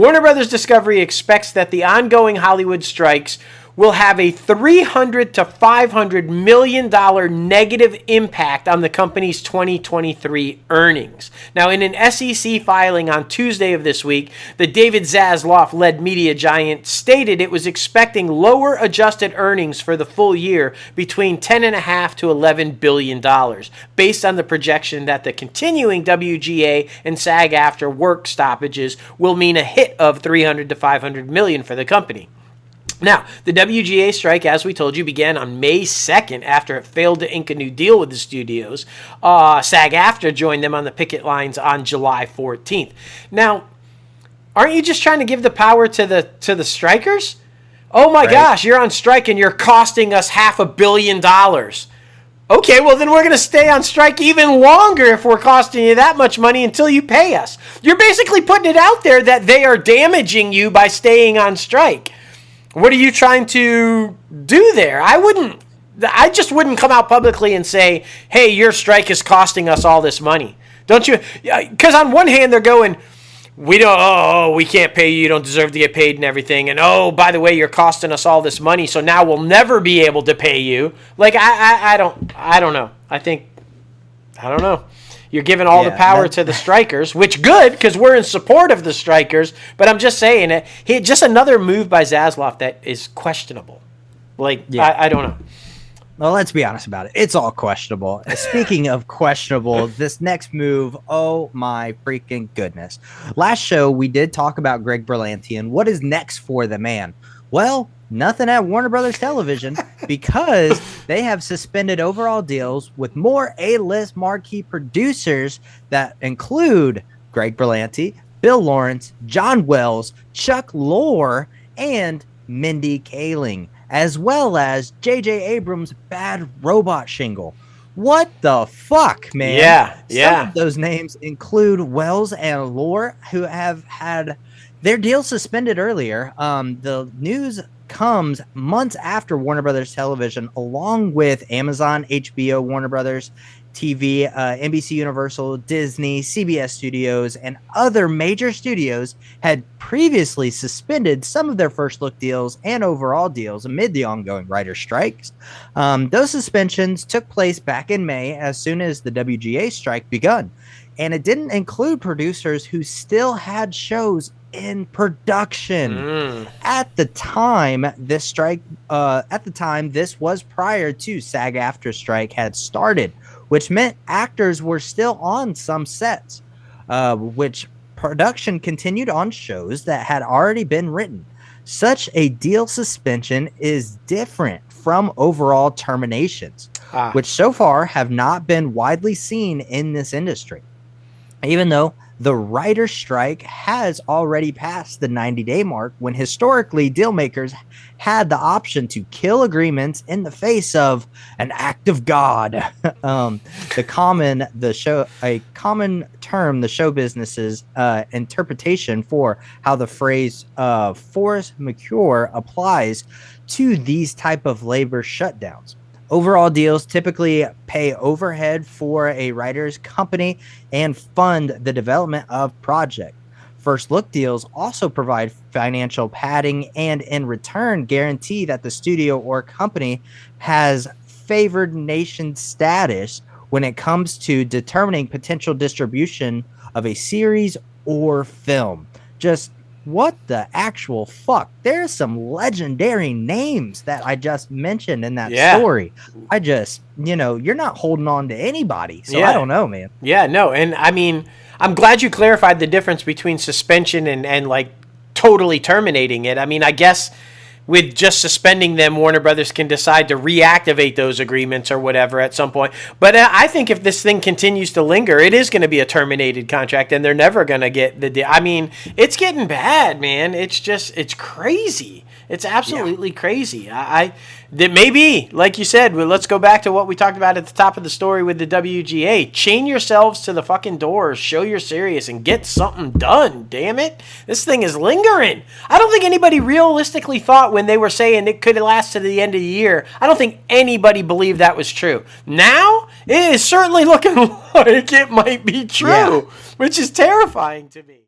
Warner Brothers Discovery expects that the ongoing Hollywood strikes will have a $300 to $500 million negative impact on the company's 2023 earnings. Now, in an SEC filing on Tuesday of this week, the David Zaslav-led media giant stated it was expecting lower adjusted earnings for the full year between $10.5 to $11 billion, based on the projection that the continuing WGA and SAG-AFTRA work stoppages will mean a hit of $300 to $500 million for the company. Now, the WGA strike, as we told you, began on May 2nd after it failed to ink a new deal with the studios. SAG-AFTRA joined them on the picket lines on July 14th. Now, aren't you just trying to give the power to the strikers? Oh my gosh, you're on strike and you're costing us $500 million. Okay, well then we're going to stay on strike even longer if we're costing you that much money until you pay us. You're basically putting it out there that they are damaging you by staying on strike. What are you trying to do there? I just wouldn't come out publicly and say, hey, your strike is costing us all this money. Don't you? Because on one hand, they're going, we can't pay you. You don't deserve to get paid and everything. And by the way, you're costing us all this money. So now we'll never be able to pay you. Like, I don't know. I don't know. You're giving all the power to the strikers, which good, because we're in support of the strikers. But I'm just saying, just another move by Zaslav that is questionable. I don't know. Well, let's be honest about it. It's all questionable. Speaking of questionable, this next move, oh my freaking goodness. Last show, we did talk about Greg Berlanti and what is next for the man. Well, nothing at Warner Brothers Television because they have suspended overall deals with more A-list marquee producers that include Greg Berlanti, Bill Lawrence, John Wells, Chuck Lorre, and Mindy Kaling, as well as J.J. Abrams' Bad Robot Shingle. What the fuck, man? Yeah. Some of those names include Wells and Lorre, who have had their deals suspended earlier. The news comes months after Warner Brothers Television, along with Amazon, HBO, Warner Brothers TV, NBC Universal, Disney, CBS Studios, and other major studios had previously suspended some of their first look deals and overall deals amid the ongoing writer strikes. Those suspensions took place back in May as soon as the WGA strike begun, and it didn't include producers who still had shows in production. At the time, this was prior to SAG-AFTRA strike had started, which meant actors were still on some sets, which production continued on shows that had already been written. Such a deal suspension is different from overall terminations, which so far have not been widely seen in this industry. Even though the writer's strike has already passed the 90-day mark, when historically dealmakers had the option to kill agreements in the face of an act of God. A common term, the show business's interpretation for how the phrase force majeure applies to these type of labor shutdowns. Overall deals typically pay overhead for a writer's company and fund the development of project. First look deals also provide financial padding and in return guarantee that the studio or company has favored nation status when it comes to determining potential distribution of a series or film. Just what the actual fuck? There's some legendary names that I just mentioned in that story. I just, you're not holding on to anybody. So I don't know, man. Yeah, no. And I mean, I'm glad you clarified the difference between suspension and like totally terminating it. I mean, I guess with just suspending them, Warner Brothers can decide to reactivate those agreements or whatever at some point. But I think if this thing continues to linger, it is going to be a terminated contract, and they're never going to get the deal. I mean, it's getting bad, man. It's crazy. It's absolutely crazy. That maybe, like you said, let's go back to what we talked about at the top of the story with the WGA. Chain yourselves to the fucking doors, show you're serious, and get something done, damn it. This thing is lingering. I don't think anybody realistically thought when they were saying it could last to the end of the year, I don't think anybody believed that was true. Now, it is certainly looking like it might be true, which is terrifying to me.